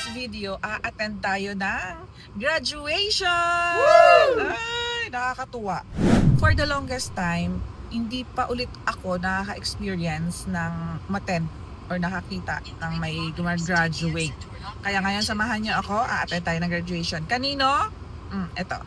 this video, a-attend tayo ng graduation! Woo! Ay, nakakatuwa. For the longest time, hindi pa ulit ako nakaka-experience ng ma-attend or nakakita ng may graduate. Kaya ngayon, samahan niyo ako, a-attend tayo ng graduation. Kanino? Ito.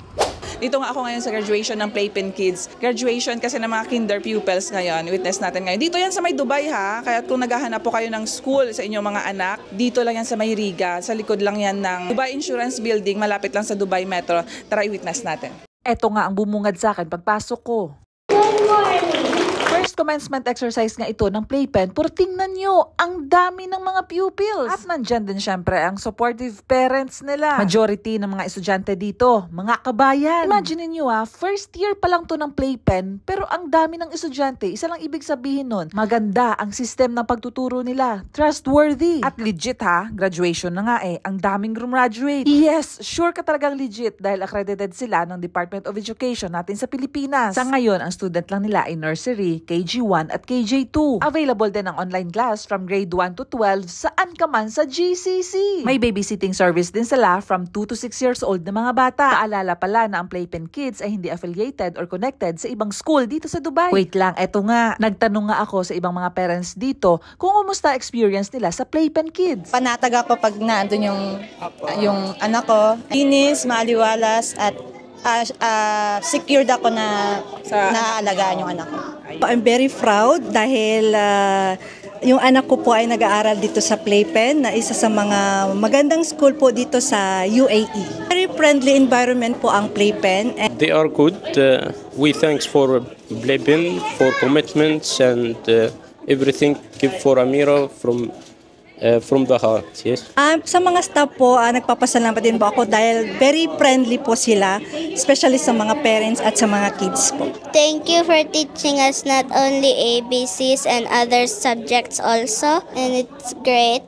Dito nga ako ngayon sa graduation ng Playpen Kids. Graduation kasi ng mga kinder pupils ngayon. Witness natin ngayon. Dito yan sa may Dubai ha. Kaya kung naghahanap po kayo ng school sa inyong mga anak, dito lang yan sa may Riga. Sa likod lang yan ng Dubai Insurance Building. Malapit lang sa Dubai Metro. Tara i-witness natin. Ito nga ang bumungad sa akin pagpasok ko. First commencement exercise nga ito ng Playpen, pero tingnan nyo, ang dami ng mga pupils. At nandyan din syempre ang supportive parents nila. Majority ng mga estudyante dito, mga kabayan. Imagine nyo first year pa lang to ng Playpen, pero ang dami ng estudyante. Isa lang ibig sabihin nun, maganda ang system ng pagtuturo nila. Trustworthy. At legit graduation na nga ang daming graduate. Yes, sure ka talagang legit dahil accredited sila ng Department of Education natin sa Pilipinas. Sa ngayon, ang student lang nila ay nursery, KG1 at KJ2. Available din ang online class from grade 1 to 12 saan ka man sa GCC. May babysitting service din sila from 2 to 6 years old na mga bata. Paalala pala na ang Playpen Kids ay hindi affiliated or connected sa ibang school dito sa Dubai. Wait lang, eto nga. Nagtanong nga ako sa ibang mga parents dito kung kumusta experience nila sa Playpen Kids. Panatag ako pag naandun yung anak ko. Linis, maliwalas at secured ako na naaalagaan yung anak ko. I'm very proud dahil yung anak ko po ay nag-aaral dito sa Playpen na isa sa mga magandang school po dito sa UAE. Very friendly environment po ang Playpen. They are good. We thanks for Playpen for commitments and everything. Give for Amira from the heart, yes. Sa mga staff po, nagpapasalamat din po ako dahil very friendly po sila, especially sa mga parents at sa mga kids po. Thank you for teaching us not only ABCs and other subjects also, and it's great.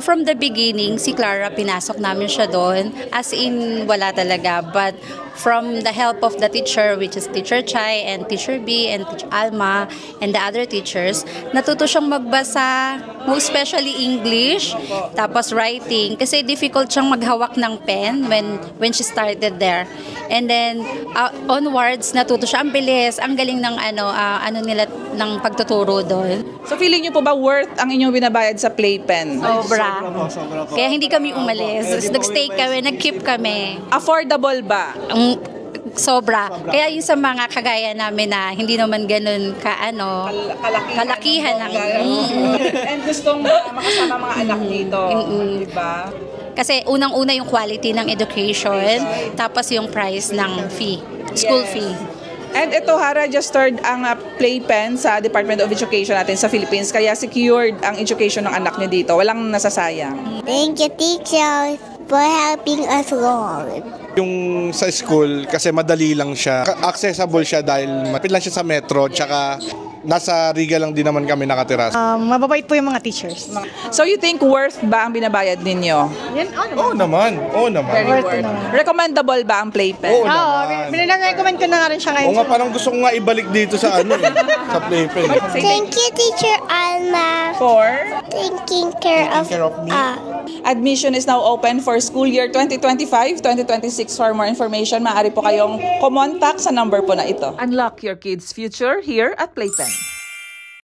From the beginning, si Clara, pinasok namin siya doon. As in, wala talaga. But from the help of the teacher, which is Teacher Chai and Teacher B and Teacher Alma and the other teachers, natuto siyang magbasa, most especially English, tapos writing. Kasi difficult siyang maghawak ng pen when she started there. And then, onwards, natuto siya. Ang bilis, ang galing ng ano nila, ng pagtuturo doon. So feeling niyo po ba worth ang inyong binabayad sa Playpen? Sobra. Kaya hindi kami umalis. Nag-stay kami, nag-keep kami. Affordable ba? Sobra. Kaya yung sa mga kagaya namin na hindi naman ganun kalakihan ng and gustong makasama mga anak dito, di ba? Kasi unang-una yung quality ng education, tapos yung price ng fee, school fee. And ito registered ang Playpen sa Department of Education natin sa Philippines, kaya secured ang education ng anak niyo dito. Walang nasasayang. Thank you, teacher, for helping us along. Yung sa school, kasi madali lang siya. Accessible siya dahil mapit lang siya sa metro, tsaka nasa Riga lang din naman kami nakatira. Mababait po yung mga teachers. So you think worth ba ang binabayad ninyo? Oo naman. Very worth. Recommendable ba ang Playpen? Oo naman. Recommend ko na nga rin siya ngayon. Oo nga, parang gusto ko nga ibalik dito sa sa Playpen. Thank you, Teacher Alma, For taking care of me. admission is now open for school year 2025-2026. For more information, maaari po kayong kumontak sa number po na ito. Unlock your kids' future here at Playpen.